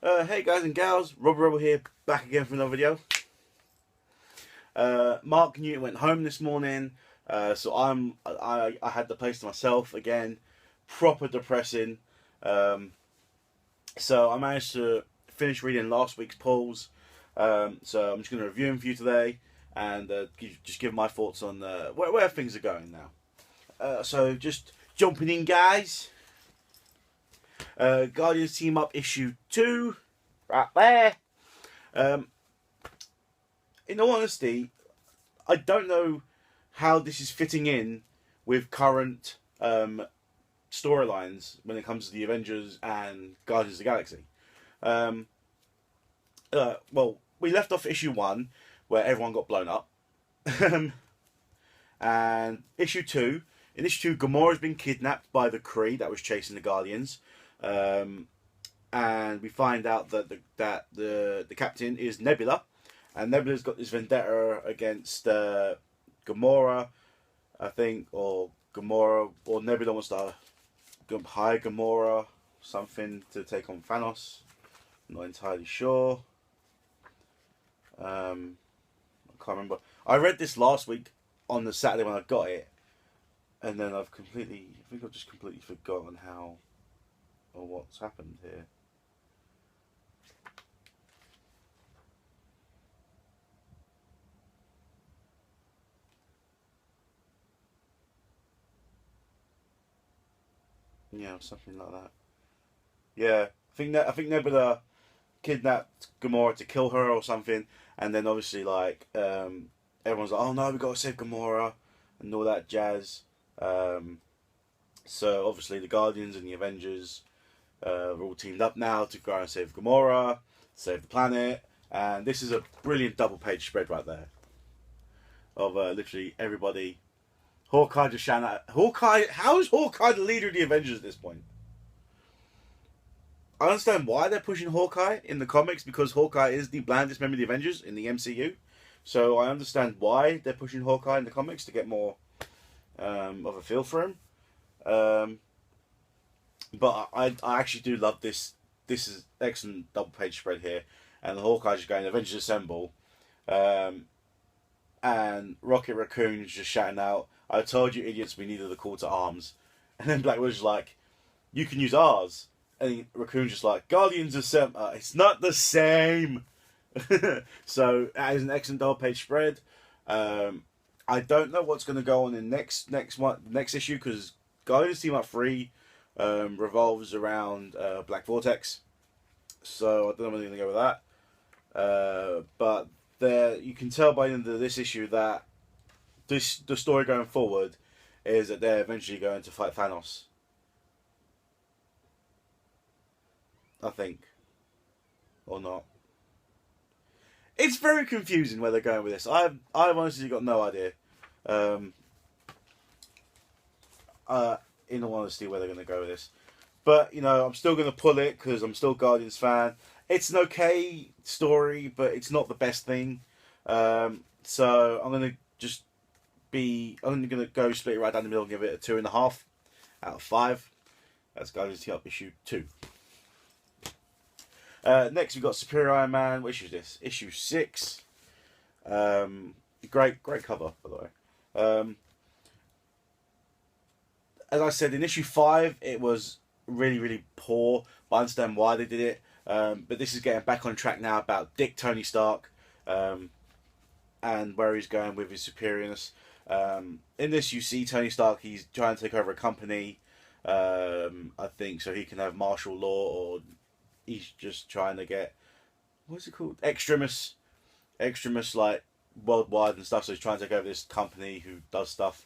Hey guys and gals, Rob Rebel here, back again for another video. Mark Newton went home this morning, so I had the place to myself again. Proper depressing. So I managed to finish reading last week's polls. So I'm just going to review them for you today and just give my thoughts on where things are going now. So just jumping in, guys. Guardians Team Up issue 2, right there. In all honesty, I don't know how this is fitting in with current storylines when it comes to the Avengers and Guardians of the Galaxy. Well, we left off issue 1 where everyone got blown up. And issue 2, in issue 2, Gamora's been kidnapped by the Kree that was chasing the Guardians. And we find out that the captain is Nebula, and Nebula's got this vendetta against Gamora, I think, or Gamora, or Nebula wants to hire Gamora, something to take on Thanos. I'm not entirely sure. I can't remember. I read this last week on the Saturday when I got it, and then I think I've just completely forgotten how or what's happened here. Yeah, something like that. Yeah, I think Nebula kidnapped Gamora to kill her or something, and then obviously everyone's like, oh no, we got to save Gamora and all that jazz. So obviously the Guardians and the Avengers are all teamed up now to go and save Gamora, save the planet, and this is a brilliant double-page spread right there of literally everybody. Hawkeye just shouting out. Hawkeye, how is Hawkeye the leader of the Avengers at this point? I understand why they're pushing Hawkeye in the comics, because Hawkeye is the blandest member of the Avengers in the MCU. So I understand why they're pushing Hawkeye in the comics to get more of a feel for him. But I actually do love this. This is excellent double page spread here, and the Hawkeye's just going Avengers Assemble, and Rocket Raccoon's just shouting out, "I told you idiots we needed a call to arms," and then Black Widow's like, "You can use ours," and Raccoon's just like, "Guardians Assemble, it's not the same." So that is an excellent double page spread. I don't know what's going to go on in next issue, because Guardians Team Up 3 revolves around Black Vortex, so I don't know where they're going to go with that. But you can tell by the end of this issue that the story going forward is that they're eventually going to fight Thanos, I think, or not. It's very confusing where they're going with this. I've honestly got no idea. In all honesty, where they're going to go with this, but I'm still going to pull it because I'm still a Guardians fan. It's an okay story, but it's not the best thing. So I'm going to go split it right down the middle and give it a 2.5 out of 5. That's Guardians Team Up issue 2. Next we've got Superior Iron Man. What issue is this? Issue 6. Great cover, by the way. As I said, in issue 5, it was really, really poor, but I understand why they did it. But this is getting back on track now about Dick Tony Stark, and where he's going with his superiorness. In this, you see Tony Stark, he's trying to take over a company, I think, so he can have martial law, or he's just trying to get, what's it called? Extremis, like, worldwide and stuff, so he's trying to take over this company who does stuff.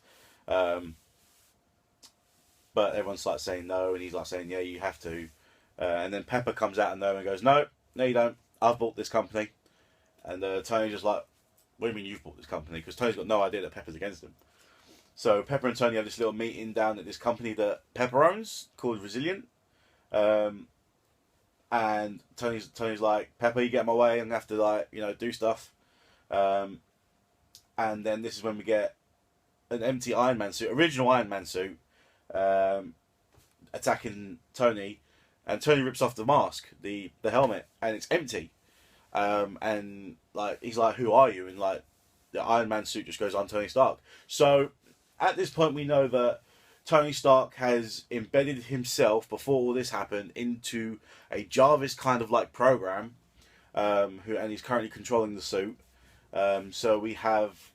But everyone's like saying no, and he's like saying, yeah, you have to. And then Pepper comes out of nowhere and goes, no, you don't. I've bought this company. And Tony's just like, what do you mean you've bought this company? Because Tony's got no idea that Pepper's against him. So Pepper and Tony have this little meeting down at this company that Pepper owns called Resilient. And Tony's like, Pepper, you get in my way. I'm going to have to, do stuff. And then this is when we get an empty Iron Man suit, original Iron Man suit, attacking Tony, and Tony rips off the mask, the helmet, and it's empty. And like he's like, "Who are you?" And like the Iron Man suit just goes on Tony Stark. So at this point, we know that Tony Stark has embedded himself before all this happened into a Jarvis kind of like program, and he's currently controlling the suit. So we have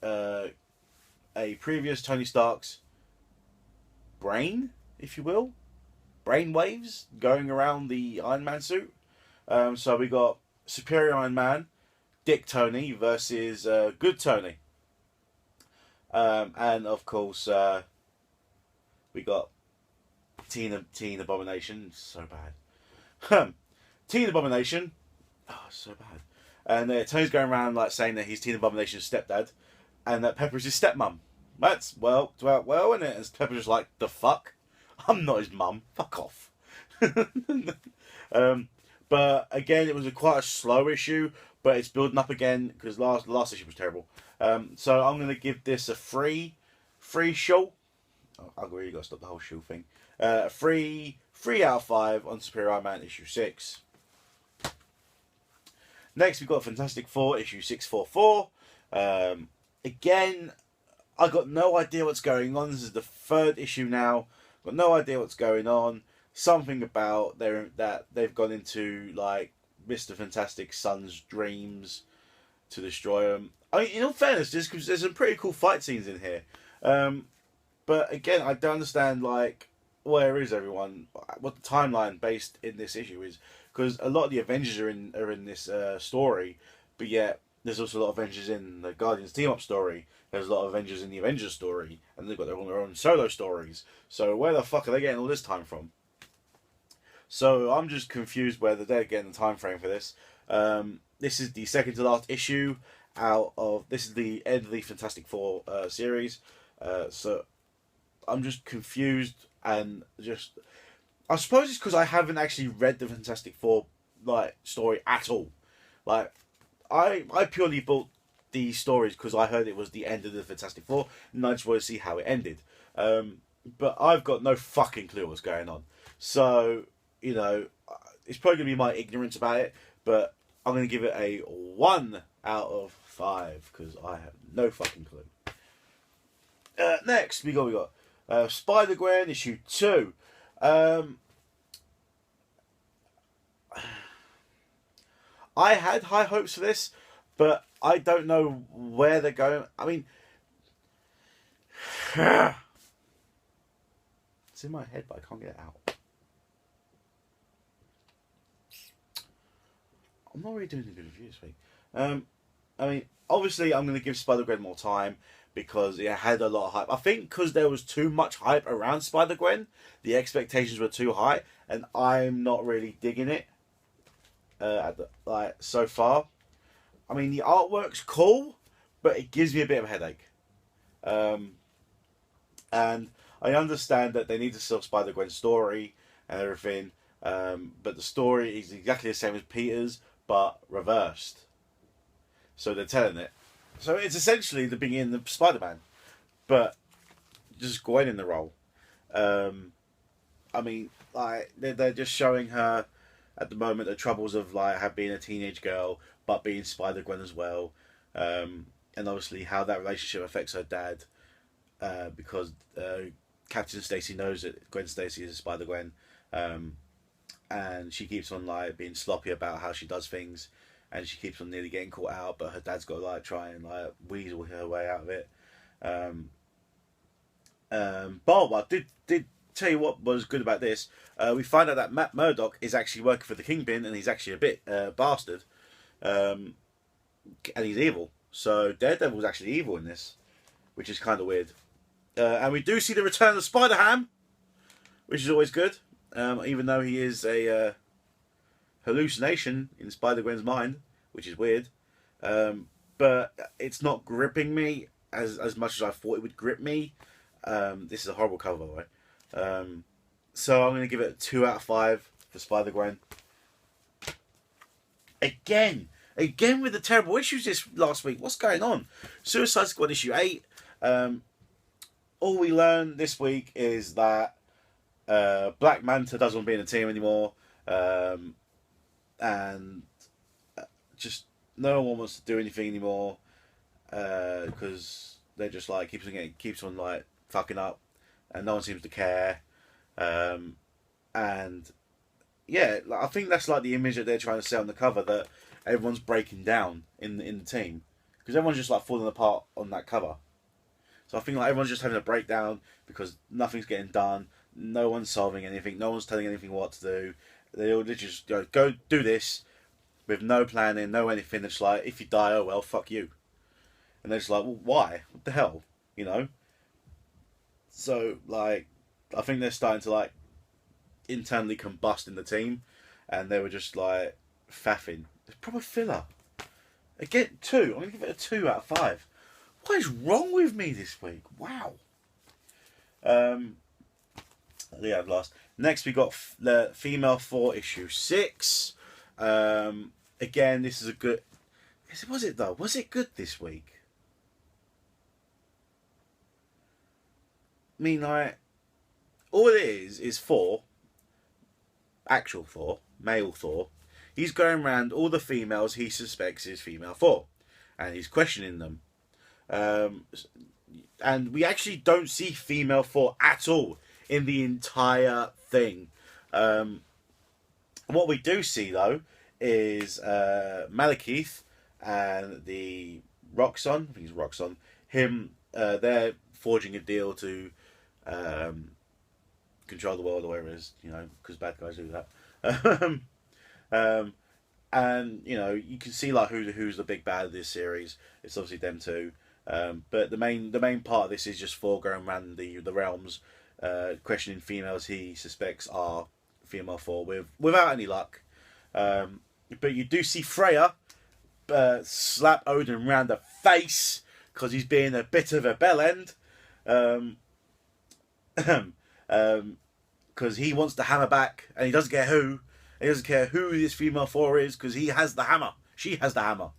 a previous Tony Stark's brain, if you will, brain waves going around the Iron Man suit. So we got Superior Iron Man, Dick Tony versus Good Tony. And of course, we got Teen Abomination. So bad. Teen Abomination. Oh, so bad. And Tony's going around like saying that he's Teen Abomination's stepdad, and that Pepper's his stepmom. That's well, isn't it? And Pepper's just like, the fuck? I'm not his mum. Fuck off. But again, it was quite a slow issue, but it's building up again because the last issue was terrible. So I'm gonna give this a free show. Oh, I've really got to stop the whole shoe thing. 3 out of 5 on Superior Iron Man issue 6. Next, we've got Fantastic Four issue 644. Again, I got no idea what's going on. This is the 3rd issue now. Got no idea what's going on. Something about that they've gone into like Mr. Fantastic's son's dreams to destroy him. I mean, in all fairness, there's some pretty cool fight scenes in here. But again, I don't understand like where is everyone? What the timeline based in this issue is, because a lot of the Avengers are in this story, but yet there's also a lot of Avengers in the Guardians team up story. There's a lot of Avengers in the Avengers story, and they've got their own solo stories. So where the fuck are they getting all this time from? So I'm just confused whether they're getting the time frame for this. This is the second to last issue this is the end of the Fantastic Four series. So I'm just confused and just, I suppose it's because I haven't actually read the Fantastic Four like story at all. Like I purely bought these stories because I heard it was the end of the Fantastic Four, and I just want to see how it ended. But I've got no fucking clue what's going on. So, you know, it's probably going to be my ignorance about it, but I'm going to give it a 1 out of 5 because I have no fucking clue. Next, we got Spider-Gwen issue 2. I had high hopes for this, but I don't know where they're going. I mean, it's in my head, but I can't get it out. I'm not really doing a good review this week. I mean, obviously, I'm going to give Spider-Gwen more time because it had a lot of hype. I think because there was too much hype around Spider-Gwen, the expectations were too high, and I'm not really digging it. So far, I mean the artwork's cool, but it gives me a bit of a headache. And I understand that they need to sell Spider-Gwen's story and everything, but the story is exactly the same as Peter's, but reversed. So they're telling it. So it's essentially the beginning of Spider-Man, but just Gwen in the role. I mean, like they're just showing her at the moment the troubles of like being a teenage girl, but being Spider-Gwen as well, and obviously how that relationship affects her dad, because Captain Stacy knows that Gwen Stacy is Spider-Gwen, and she keeps on like being sloppy about how she does things, and she keeps on nearly getting caught out, but her dad's got to like try and like weasel her way out of it. But I did tell you what was good about this. We find out that Matt Murdock is actually working for the Kingpin, and he's actually a bit bastard, and he's evil. So Daredevil's actually evil in this, which is kind of weird. And we do see the return of Spider-Ham, which is always good, even though he is a hallucination in Spider-Gwen's mind, which is weird. But it's not gripping me as much as I thought it would grip me. This is a horrible cover, by the way. So I'm going to give it a 2 out of 5 for Spider-Gwen. Again with the terrible issues this last week. What's going on? Suicide Squad issue 8. All we learned this week is that Black Manta doesn't want to be in the team anymore, and just no one wants to do anything anymore because they're just like keeps on like fucking up, and no one seems to care. And yeah, like, I think that's like the image that they're trying to sell on the cover, that everyone's breaking down in the team, because everyone's just like falling apart on that cover. So I think like everyone's just having a breakdown because nothing's getting done, no one's solving anything, no one's telling anything what to do. They all literally just go do this with no planning, no anything. It's like, if you die, oh well, fuck you. And they're just like, well, why? What the hell, you know? So like, I think they're starting to like internally combust in the team, and they were just like faffing. It's proper filler. Again, 2. I'm gonna give it a 2 out of 5. What is wrong with me this week? Wow. Yeah, last. Next we got the Female 4 issue 6. Again, this is a good. Was it though? Was it good this week? I mean, like, all it is Thor, actual Thor, male Thor. He's going around all the females he suspects is female Thor, and he's questioning them. And we actually don't see female Thor at all in the entire thing. What we do see though is Malekith and the Roxxon. I think it's Roxxon. Him, they're forging a deal to control the world, or whatever it is, you know, because bad guys do that. And you know, you can see like who's the big bad of this series. It's obviously them two. But the main part of this is just Thor going around the realms, questioning females he suspects are female Thor without any luck. But you do see Freya slap Odin round the face because he's being a bit of a bellend. Because he wants the hammer back, and he doesn't care who. He doesn't care who this female Thor is, because he has the hammer. She has the hammer.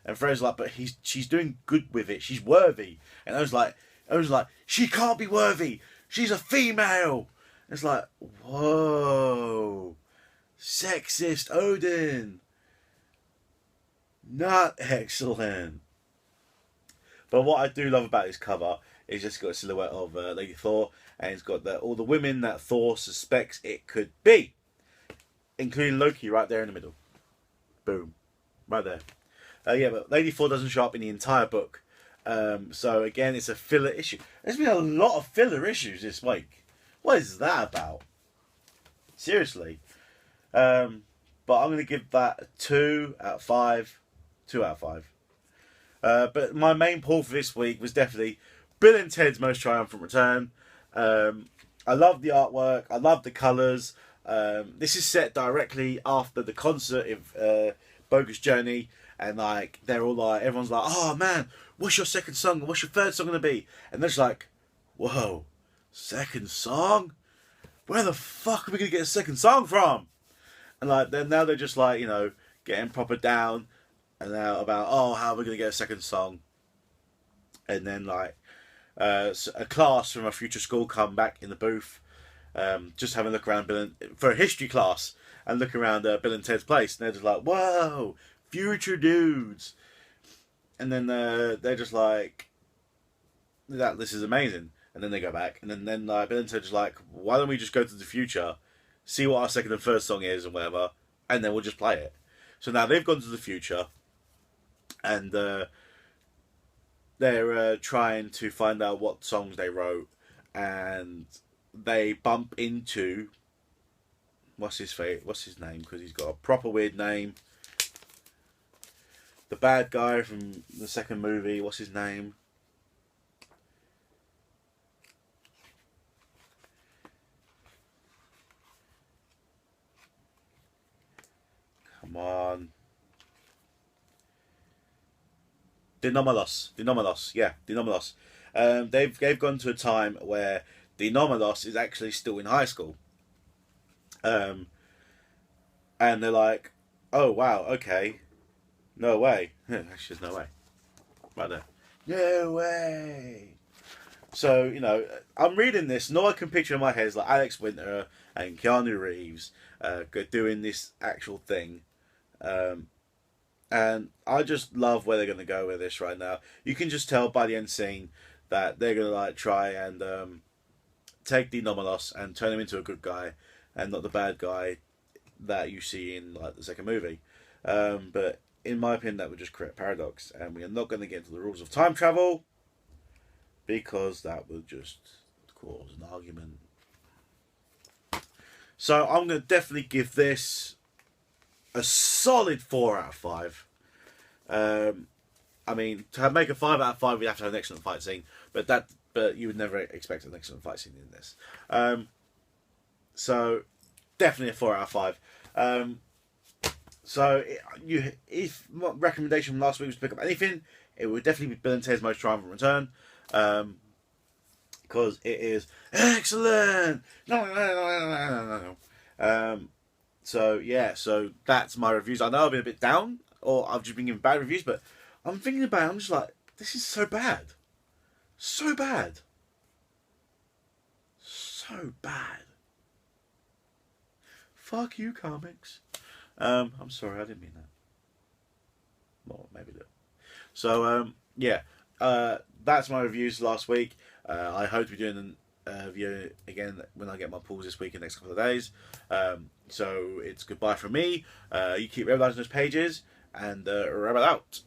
And Freya's like, but she's doing good with it. She's worthy. And I was like, she can't be worthy. She's a female. And it's like, whoa, sexist Odin. Not excellent. But what I do love about this cover is just got a silhouette of Lady Thor, and it's got all the women that Thor suspects it could be, including Loki right there in the middle. Boom. Right there. Yeah, but Lady Thor doesn't show up in the entire book. So again, it's a filler issue. There's been a lot of filler issues this week. What is that about? Seriously. But I'm going to give that a 2 out of 5. 2 out of 5. But my main pull for this week was definitely Bill and Ted's Most Triumphant Return. I love the artwork. I love the colours. This is set directly after the concert of Bogus Journey. And like, they're all like, everyone's like, oh man, what's your second song? What's your third song going to be? And they're just like, whoa, second song? Where the fuck are we going to get a second song from? And like, now they're just like, you know, getting proper down and now about, oh, how are we going to get a second song? And then like, a class from a future school come back in the booth, just having a look around for a history class, and look around Bill and Ted's place, and they're just like, whoa, future dudes. And then they're just like, this is amazing. And then they go back, and then Bill and Ted just like, why don't we just go to the future, see what our second and first song is and whatever, and then we'll just play it. So now they've gone to the future, and they're trying to find out what songs they wrote, and they bump into what's his name, because he's got a proper weird name. The bad guy from the second movie, what's his name? Come on. Dinomalos. Yeah, Dinomalos. They've gone to a time where Dinomalos is actually still in high school. And they're like, oh wow, okay. No way. Actually, there's no way. Right there. No way. So, you know, I'm reading this, and all I can picture in my head is like Alex Winter and Keanu Reeves doing this actual thing. And I just love where they're going to go with this right now. You can just tell by the end scene that they're going to like try and take the Nomalos and turn him into a good guy and not the bad guy that you see in like the second movie. But in my opinion, that would just create a paradox, and we are not going to get into the rules of time travel because that would just cause an argument. So I'm going to definitely give this a solid 4 out of 5. I mean, to make a 5 out of 5, we'd have to have an excellent fight scene, but you would never expect an excellent fight scene in this. So definitely a 4 out of 5. So if my recommendation from last week was to pick up anything, it would definitely be Bill and Ted's Most Triumphant Return. Because it is excellent. So yeah, so that's my reviews. I know I've been a bit down, or I've just been giving bad reviews, but I'm thinking about it, I'm just like, this is so bad. So bad. So bad. Fuck you, comics. I'm sorry, I didn't mean that. Well, maybe do. So yeah, that's my reviews last week. I hope to be doing a video again when I get my pools this week in the next couple of days. So it's goodbye from me. You keep revising those pages, and Rabbit out.